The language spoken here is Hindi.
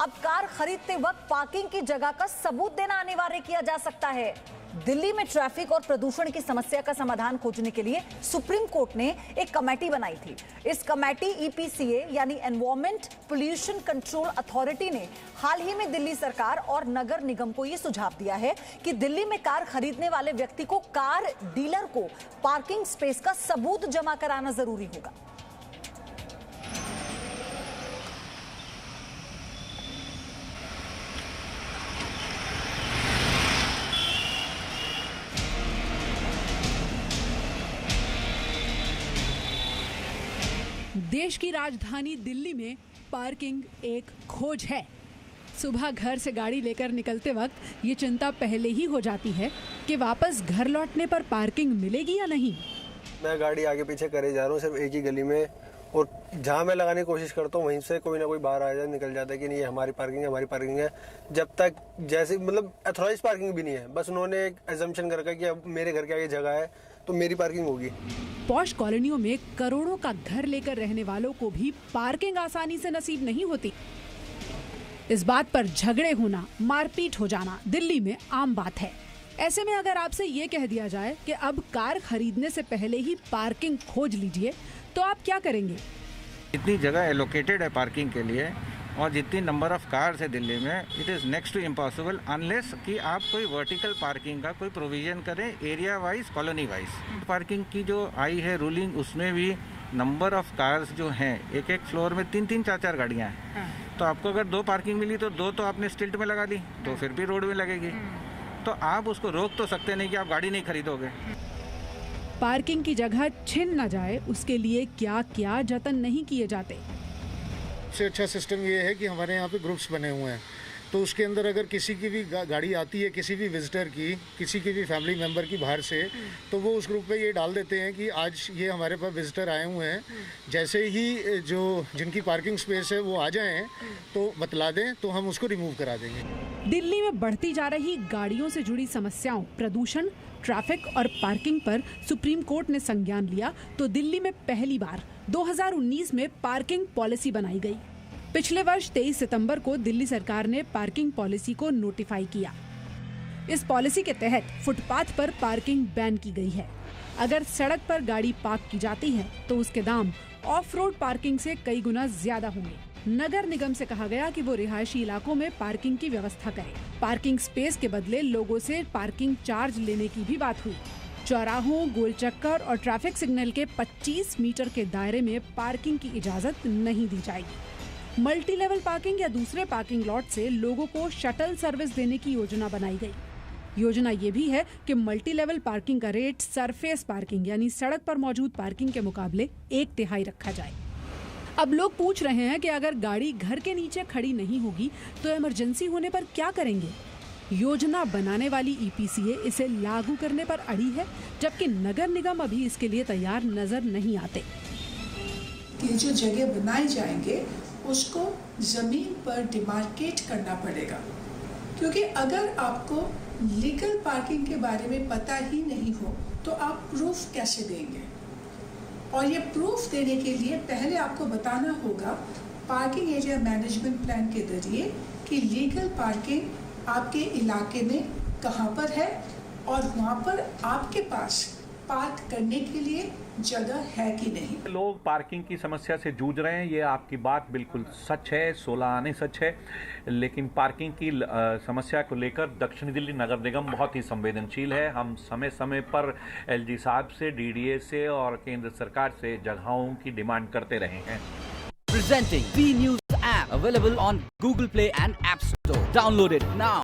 अब कार खरीदते वक्त पार्किंग की जगह का सबूत देना अनिवार्य किया जा सकता है। दिल्ली में ट्रैफिक और प्रदूषण की समस्या का समाधान खोजने के लिए सुप्रीम कोर्ट ने एक कमेटी बनाई थी। इस कमेटी ईपीसीए यानी एनवायरमेंट पोल्यूशन कंट्रोल अथॉरिटी ने हाल ही में दिल्ली सरकार और नगर निगम को यह सुझाव दिया है कि दिल्ली में कार खरीदने वाले व्यक्ति को कार डीलर को पार्किंग स्पेस का सबूत जमा कराना जरूरी होगा। देश की राजधानी दिल्ली में पार्किंग एक खोज है। सुबह घर से गाड़ी लेकर निकलते वक्त ये चिंता पहले ही हो जाती है कि वापस घर लौटने पर पार्किंग मिलेगी या नहीं। मैं गाड़ी आगे पीछे करे जा रहा हूँ सिर्फ एक ही गली में, और जहाँ मैं लगाने की कोशिश करता हूँ वहीं से कोई ना कोई बाहर आ जाए, निकल जाता है कि नहीं ये हमारी पार्किंग है। जब तक जैसे मतलब अथॉराइज पार्किंग भी नहीं है, बस उन्होंने एक एजम्पशन कर रखा कि अब मेरे घर के आगे जगह है तो मेरी पार्किंग होगी। पॉश कॉलोनियों में करोड़ों का घर लेकर रहने वालों को भी पार्किंग आसानी से नसीब नहीं होती। इस बात पर झगड़े होना, मारपीट हो जाना दिल्ली में आम बात है। ऐसे में अगर आपसे ये कह दिया जाए कि अब कार खरीदने से पहले ही पार्किंग खोज लीजिए, तो आप क्या करेंगे? इतनी जगह एलोकेटेड है पार्किंग के लिए और जितनी नंबर ऑफ कार्स है दिल्ली में, it is next to impossible unless कि आप कोई वर्टिकल पार्किंग का कोई प्रोविजन करें area wise, colony wise. Parking की जो आई है रूलिंग, उसमें भी नंबर ऑफ कार्स जो हैं, एक एक फ्लोर में 3-3, 4-4 गाड़ियाँ हैं। तो आपको अगर 2 पार्किंग मिली तो 2 तो आपने स्टिल्ट में लगा ली, तो फिर भी रोड में लगेगी। तो आप उसको रोक तो सकते नहीं कि आप गाड़ी नहीं खरीदोगे। पार्किंग की जगह छिन न जाए, उसके लिए क्या क्या जतन नहीं किए जाते। सबसे अच्छा सिस्टम ये है कि हमारे यहाँ पे ग्रुप्स बने हुए हैं, तो उसके अंदर अगर किसी की भी गाड़ी आती है, किसी भी विजिटर की, किसी की भी फैमिली मेम्बर की बाहर से, तो वो उस ग्रुप पे ये डाल देते हैं कि आज ये हमारे पास विजिटर आए हुए हैं। जैसे ही जो जिनकी पार्किंग स्पेस है वो आ जाएं तो बतला दें, तो हम उसको रिमूव करा देंगे। दिल्ली में बढ़ती जा रही गाड़ियों से जुड़ी समस्याओं, प्रदूषण, ट्रैफिक और पार्किंग पर सुप्रीम कोर्ट ने संज्ञान लिया तो दिल्ली में पहली बार 2019 में पार्किंग पॉलिसी बनाई गई। पिछले वर्ष 23 सितंबर को दिल्ली सरकार ने पार्किंग पॉलिसी को नोटिफाई किया। इस पॉलिसी के तहत फुटपाथ पर पार्किंग बैन की गई है। अगर सड़क पर गाड़ी पार्क की जाती है तो उसके दाम ऑफ रोड पार्किंग से कई गुना ज्यादा होंगे। नगर निगम से कहा गया कि वो रिहायशी इलाकों में पार्किंग की व्यवस्था करे। पार्किंग स्पेस के बदले लोगों से पार्किंग चार्ज लेने की भी बात हुई। चौराहों, गोल चक्कर और ट्रैफिक सिग्नल के 25 मीटर के दायरे में पार्किंग की इजाजत नहीं दी जाएगी। मल्टी लेवल पार्किंग या दूसरे पार्किंग लॉट से लोगों को शटल सर्विस देने की योजना बनाई गई। योजना ये भी है कि मल्टी लेवल पार्किंग का रेट सरफेस पार्किंग यानी सड़क पर मौजूद पार्किंग के मुकाबले 1/3 रखा जाए। अब लोग पूछ रहे हैं कि अगर गाड़ी घर के नीचे खड़ी नहीं होगी तो इमरजेंसी होने पर क्या करेंगे? योजना बनाने वाली ईपीसीए इसे लागू करने पर अड़ी है, जबकि नगर निगम अभी इसके लिए तैयार नजर नहीं आते। ये जो जगह बनाए जाएंगे उसको जमीन पर डिमार्केट करना पड़ेगा, क्योंकि अगर आपको लीगल पार्किंग के बारे में पता ही नहीं हो तो आप प्रूफ कैसे देंगे? और ये प्रूफ देने के लिए पहले आपको बताना होगा पार्किंग एरिया मैनेजमेंट प्लान के जरिए कि लीगल पार्किंग आपके इलाके में कहाँ पर है और वहाँ पर आपके पास पार्क करने के लिए जगह है कि नहीं। लोग पार्किंग की समस्या से जूझ रहे हैं, ये आपकी बात बिल्कुल सच है, 16 आने सच है, लेकिन पार्किंग की समस्या को लेकर दक्षिण दिल्ली नगर निगम बहुत ही संवेदनशील है। हम समय समय पर एलजी साहब से, डीडीए से और केंद्र सरकार से जगहों की डिमांड करते रहे हैं। Presenting B News app available on Google Play and App Store. Download it now.